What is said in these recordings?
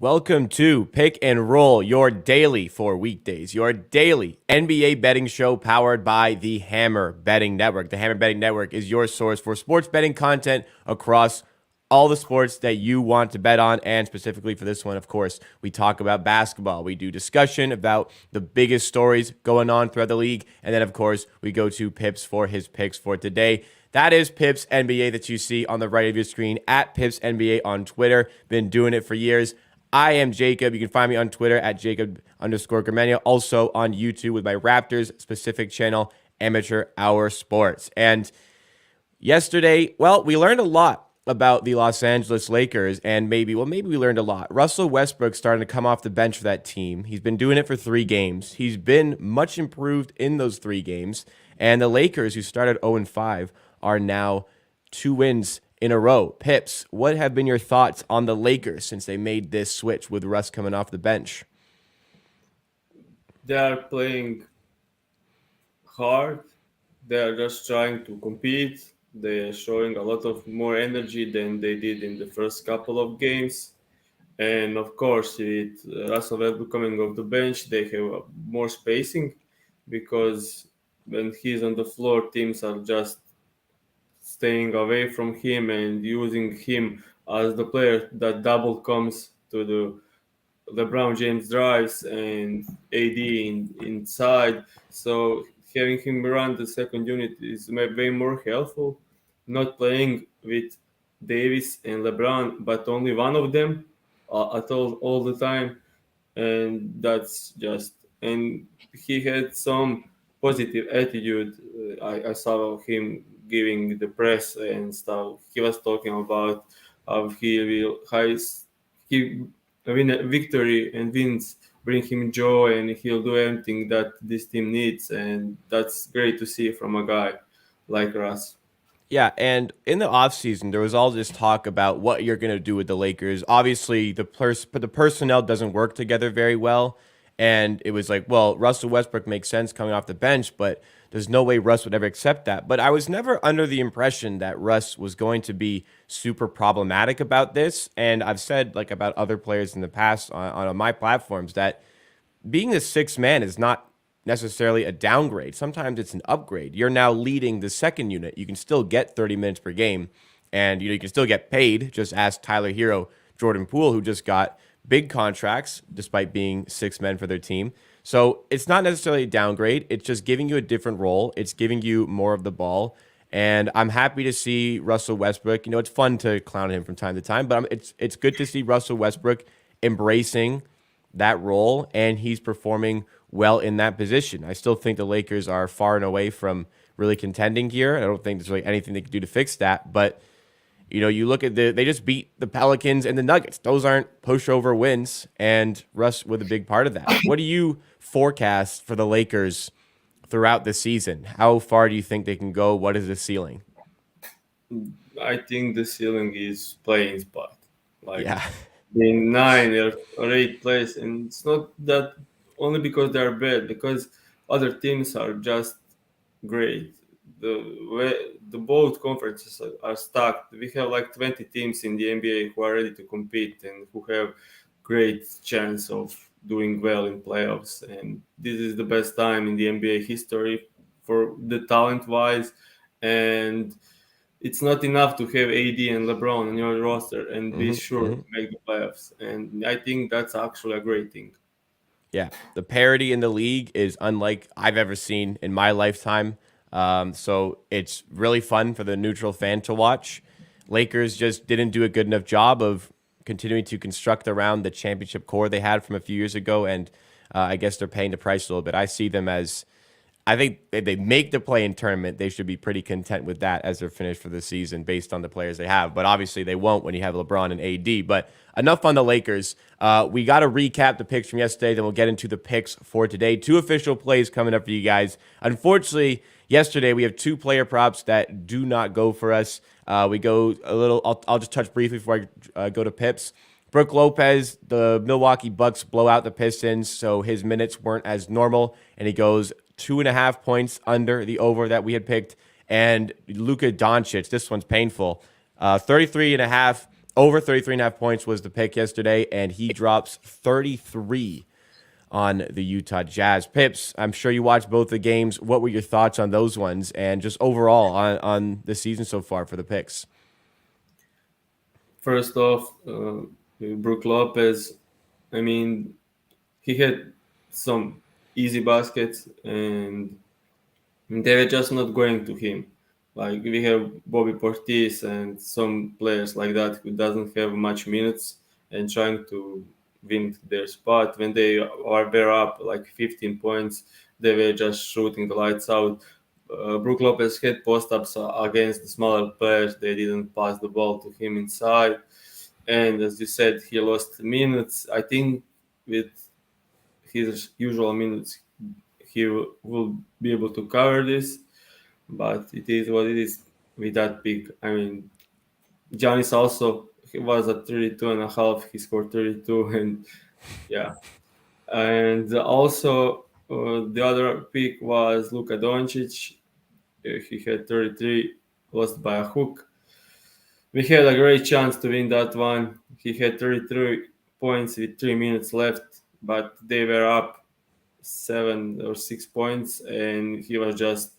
Welcome to Pick and Roll, your daily for weekdays, your daily NBA betting show powered by the Hammer Betting Network. The Hammer Betting Network is your source for sports betting content across all the sports that you want to bet on, and specifically for this one, of course, we talk about basketball. We do discussion about the biggest stories going on throughout the league, and then, of course, we go to Pips for his picks for today. That is Pips NBA that you see on the right of your screen, at Pips NBA on Twitter. Been doing it for years. I am Jacob. You can find me on Twitter at Jacob_Gramegna. Also on YouTube with my Raptors-specific channel, Amateur Hour Sports. And yesterday, we learned a lot about the Los Angeles Lakers, and maybe we learned a lot. Russell Westbrook starting to come off the bench for that team. He's been doing it for 3 games. He's been much improved in those 3 games. And the Lakers, who started 0-5, are now 2 wins in a row. Pips, what have been your thoughts on the Lakers since they made this switch with Russ coming off the bench? They are playing hard. They are just trying to compete. They are showing a lot of more energy than they did in the first couple of games. And of course, with Russell Westbrook coming off the bench, they have more spacing because when he's on the floor, teams are just staying away from him and using him as the player that double comes to the LeBron James drives and inside. So having him run the second unit is way more helpful. Not playing with Davis and LeBron, but only one of them at all the time, and that's just. And he had some positive attitude. I saw him giving the press and stuff. He was talking about how he win a victory and wins bring him joy, and he'll do everything that this team needs, and that's great to see from a guy like Russ. Yeah, and in the offseason, there was all this talk about what you're going to do with the Lakers. Obviously, the personnel doesn't work together very well, and it was like, well, Russell Westbrook makes sense coming off the bench, but there's no way Russ would ever accept that. But I was never under the impression that Russ was going to be super problematic about this, and I've said, like, about other players in the past on my platforms, that being the 6th man is not necessarily a downgrade. Sometimes it's an upgrade. You're now leading the second unit. You can still get 30 minutes per game, and you can still get paid. Just ask Tyler Hero, Jordan Poole, who just got big contracts despite being 6 men for their team. So it's not necessarily a downgrade. It's just giving you a different role. It's giving you more of the ball. And I'm happy to see Russell Westbrook. It's fun to clown him from time to time, but it's good to see Russell Westbrook embracing that role, and he's performing well in that position. I still think the Lakers are far and away from really contending here. I don't think there's really anything they can do to fix that. But, you look at they just beat the Pelicans and the Nuggets. Those aren't pushover wins, and Russ was a big part of that. What do you forecast for the Lakers throughout the season? How far do you think they can go? What is the ceiling? I think the ceiling is playing spot. Yeah. In 9 or 8 place, and it's not that only because they're bad, because other teams are just great. The both conferences are stacked. We have like 20 teams in the NBA who are ready to compete and who have great chance of doing well in playoffs. And this is the best time in the NBA history for the talent wise. And it's not enough to have AD and LeBron on your roster and be sure to make the playoffs. And I think that's actually a great thing. Yeah, the parity in the league is unlike I've ever seen in my lifetime. So it's really fun for the neutral fan to watch. Lakers just didn't do a good enough job of continuing to construct around the championship core they had from a few years ago, and I guess they're paying the price a little bit. I see them as, I think if they make the play-in tournament, they should be pretty content with that as they're finished for the season based on the players they have. But obviously they won't when you have LeBron and AD. But enough on the Lakers. We got to recap the picks from yesterday, then we'll get into the picks for today. 2 official plays coming up for you guys. Unfortunately, yesterday we have 2 player props that do not go for us. We go a little, I'll just touch briefly before I go to Pips. Brook Lopez, the Milwaukee Bucks blow out the Pistons, so his minutes weren't as normal, and he goes 2.5 points under the over that we had picked. And Luka Doncic, this one's painful, 33.5 Over 33.5 points was the pick yesterday, and he drops 33 on the Utah Jazz. Pips, I'm sure you watched both the games. What were your thoughts on those ones and just overall on the season so far for the picks? First off, Brook Lopez. I mean, he had some easy baskets, and they were just not going to him. Like we have Bobby Portis and some players like that who doesn't have much minutes and trying to win their spot. When they are were up like 15 points, they were just shooting the lights out. Brook Lopez had post ups against the smaller players. They didn't pass the ball to him inside, and as you said, he lost minutes. I think with his usual minutes, he will be able to cover this, but it is what it is with that pick. I mean, Giannis also, he was at 32 and a half. He scored 32, and yeah. And also, the other pick was Luka Doncic. He had 33, lost by a hook. We had a great chance to win that one. He had 33 points with 3 minutes left, but they were up 7 or 6 points, and he was just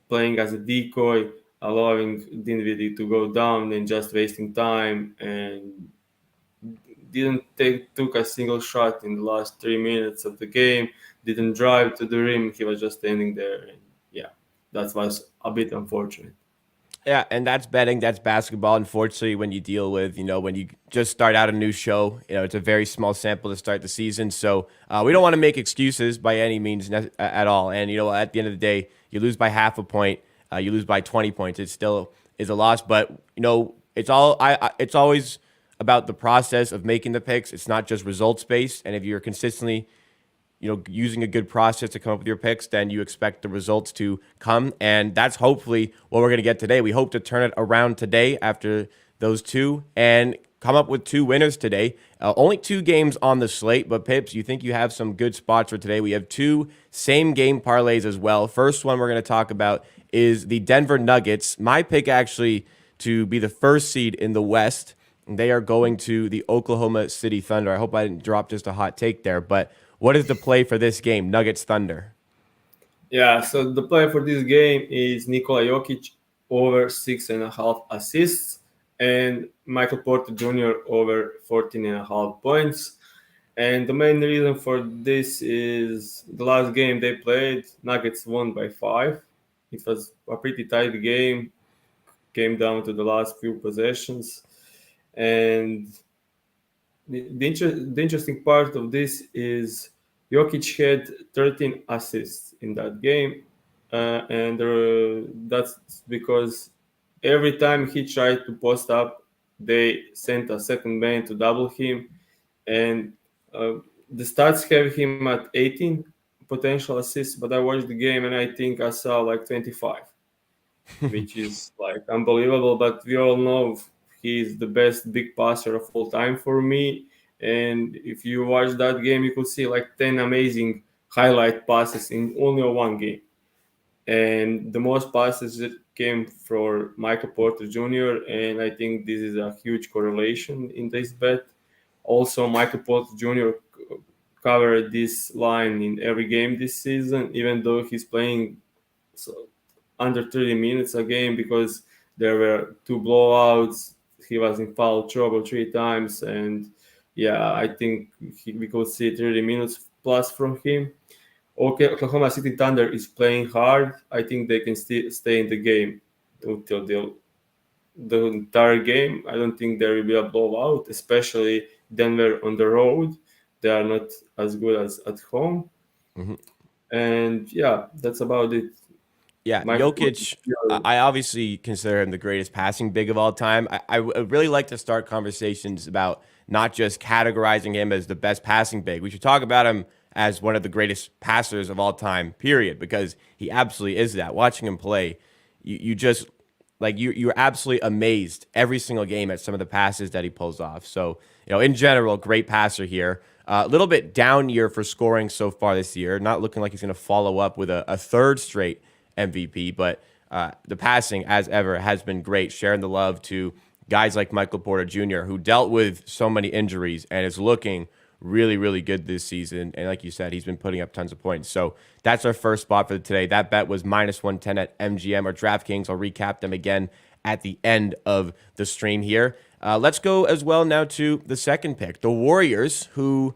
playing as a decoy, allowing Dinwiddie to go down and just wasting time, and didn't took a single shot in the last 3 minutes of the game. Didn't drive to the rim. He was just standing there, and yeah, that was a bit unfortunate. Yeah, and that's betting. That's basketball. Unfortunately, when you deal with, when you just start out a new show, it's a very small sample to start the season. So we don't want to make excuses by any means at all. And, at the end of the day, you lose by half a point, you lose by 20 points. It still is a loss. But, it's always about the process of making the picks. It's not just results based. And if you're consistently using a good process to come up with your picks, then you expect the results to come. And that's hopefully what we're going to get today. We hope to turn it around today after those two and come up with two winners today. Only two games on the slate, but Pips, you think you have some good spots for today. We have two same game parlays as well. First one we're going to talk about is the Denver Nuggets. My pick actually to be the first seed in the West. They are going to the Oklahoma City Thunder. I hope I didn't drop just a hot take there, but what is the play for this game, Nuggets Thunder? Yeah, so the play for this game is Nikola Jokic over 6.5 assists and Michael Porter Jr. over 14.5 points. And the main reason for this is the last game they played, Nuggets won by 5. It was a pretty tight game, came down to the last few possessions. And the interesting part of this is Jokic had 13 assists in that game, and that's because every time he tried to post up, they sent a second man to double him, and the stats have him at 18 potential assists, but I watched the game and I think I saw like 25, which is like unbelievable. But we all know he's the best big passer of all time for me. And if you watch that game, you could see like 10 amazing highlight passes in only one game. And the most passes that came for Michael Porter Jr. And I think this is a huge correlation in this bet. Also, Michael Porter Jr. covered this line in every game this season, even though he's playing so under 30 minutes a game because there were two blowouts. He was in foul trouble 3 times, and yeah, I think we could see 30 minutes plus from him. Okay, Oklahoma City Thunder is playing hard. I think they can stay in the game until the entire game. I don't think there will be a blowout, especially Denver on the road. They are not as good as at home. Mm-hmm. And yeah, that's about it. Yeah, Michael, Jokic, I obviously consider him the greatest passing big of all time. I would really like to start conversations about not just categorizing him as the best passing big. We should talk about him as one of the greatest passers of all time, period, because he absolutely is that. Watching him play, you just like you're absolutely amazed every single game at some of the passes that he pulls off. So, in general, great passer here. A little bit down year for scoring so far this year. Not looking like he's going to follow up with a third straight MVP, but the passing, as ever, has been great, sharing the love to guys like Michael Porter Jr., who dealt with so many injuries and is looking really, really good this season. And like you said, he's been putting up tons of points. So that's our first spot for today. That bet was minus 110 at MGM or DraftKings. I'll recap them again at the end of the stream here. Let's go as well now to the second pick, the Warriors, who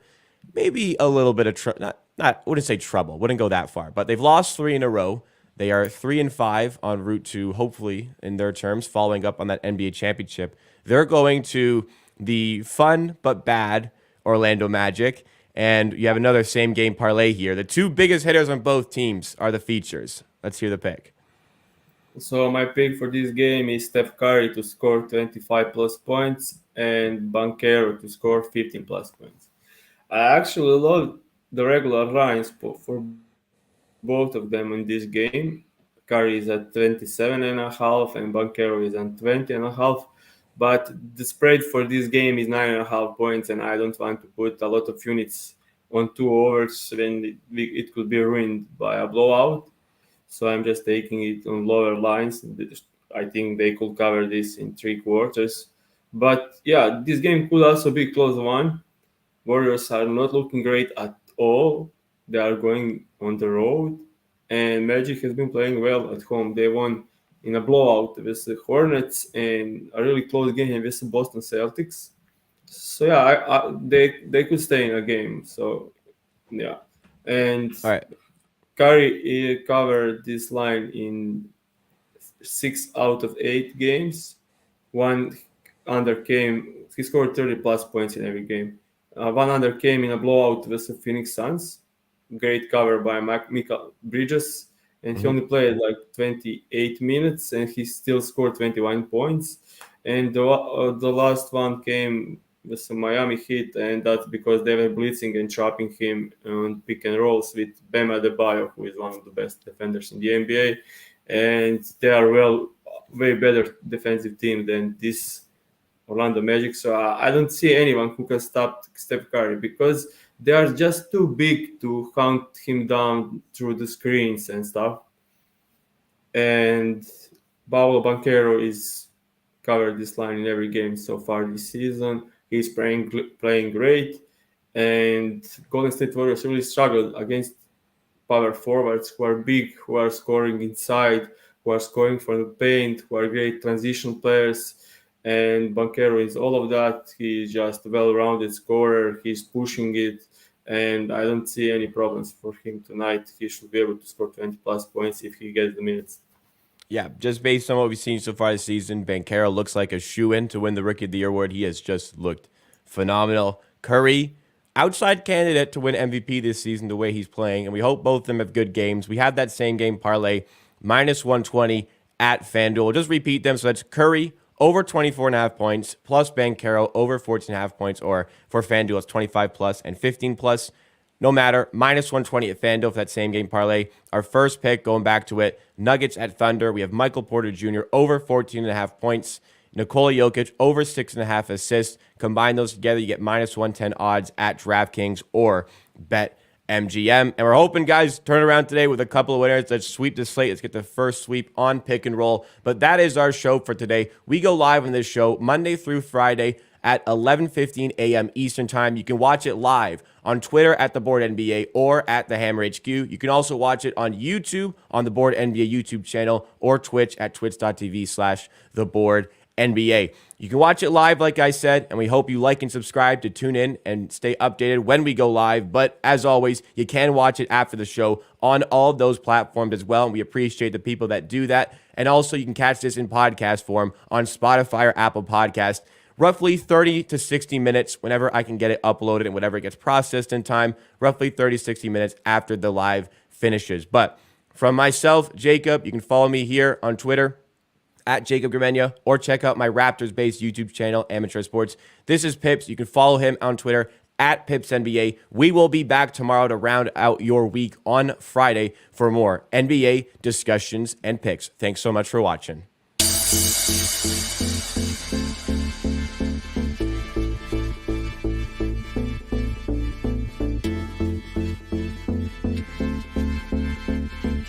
maybe a little bit of not I wouldn't say trouble, wouldn't go that far, but they've lost 3 in a row. They are 3-5 en route to, hopefully, in their terms, following up on that NBA championship. They're going to the fun but bad Orlando Magic, and you have another same game parlay here. The two biggest hitters on both teams are the features. Let's hear the pick. So my pick for this game is Steph Curry to score 25 plus points and Banchero to score 15 plus points. I actually love the regular lines for both of them in this game. Curry is at 27.5 and Banchero is at 20.5. But the spread for this game is 9.5 points, and I don't want to put a lot of units on 2 overs when it could be ruined by a blowout. So I'm just taking it on lower lines. I think they could cover this in 3 quarters. But yeah, this game could also be close one. Warriors are not looking great at all. They are going on the road, and Magic has been playing well at home. They won in a blowout with the Hornets and a really close game with the Boston Celtics. So yeah, they could stay in a game. So yeah, and All right. Curry covered this line in 6 out of 8 games. One under came, he scored 30 plus points in every game. One under came in a blowout with the Phoenix Suns. Great cover by Mikal Bridges. And he only played like 28 minutes and he still scored 21 points. And the last one came with the Miami Heat, and that's because they were blitzing and chopping him on pick and rolls with Bam Adebayo, who is one of the best defenders in the NBA. And they are way better defensive team than this Orlando Magic. So I don't see anyone who can stop Steph Curry because they are just too big to hunt him down through the screens and stuff. And Paolo Banchero is covered this line in every game so far this season. He's playing great. And Golden State Warriors really struggled against power forwards who are big, who are scoring inside, who are scoring from the paint, who are great transition players. And Banchero is all of that. He's just a well-rounded scorer. He's pushing it. And I don't see any problems for him tonight. He should be able to score 20-plus points if he gets the minutes. Yeah, just based on what we've seen so far this season, Banchero looks like a shoo-in to win the Rookie of the Year award. He has just looked phenomenal. Curry, outside candidate to win MVP this season the way he's playing, and we hope both of them have good games. We have that same game parlay, minus 120 at FanDuel. We'll just repeat them. So that's Curry over 24.5 points, plus Banchero over 14.5 points, or for FanDuel, it's 25 plus and 15 plus. No matter, minus 120 at FanDuel for that same game parlay. Our first pick, going back to it, Nuggets at Thunder. We have Michael Porter Jr. over 14.5 points. Nikola Jokic over 6.5 assists. Combine those together, you get minus 110 odds at DraftKings or BetMGM. And we're hoping, guys, turn around today with a couple of winners. Let's sweep the slate. Let's get the first sweep on Pick and Roll. But that is our show for today. We go live on this show Monday through Friday at 11:15 a.m. Eastern Time. You can watch it live on Twitter at The Board NBA or at The Hammer HQ. You can also watch it on YouTube on The Board NBA YouTube channel or Twitch at twitch.tv/The Board NBA. You can watch it live, like I said, and we hope you like and subscribe to tune in and stay updated when we go live. But as always, you can watch it after the show on all of those platforms as well, and we appreciate the people that do that. And also, you can catch this in podcast form on Spotify or Apple Podcast. Roughly 30 to 60 minutes whenever I can get it uploaded and whatever it gets processed in time, roughly 30, 60 minutes after the live finishes. But from myself, Jacob, you can follow me here on Twitter at Jacob Gramegna or check out my Raptors-based YouTube channel, Amateur Sports. This is Pips. You can follow him on Twitter at PipsNBA. We will be back tomorrow to round out your week on Friday for more NBA discussions and picks. Thanks so much for watching.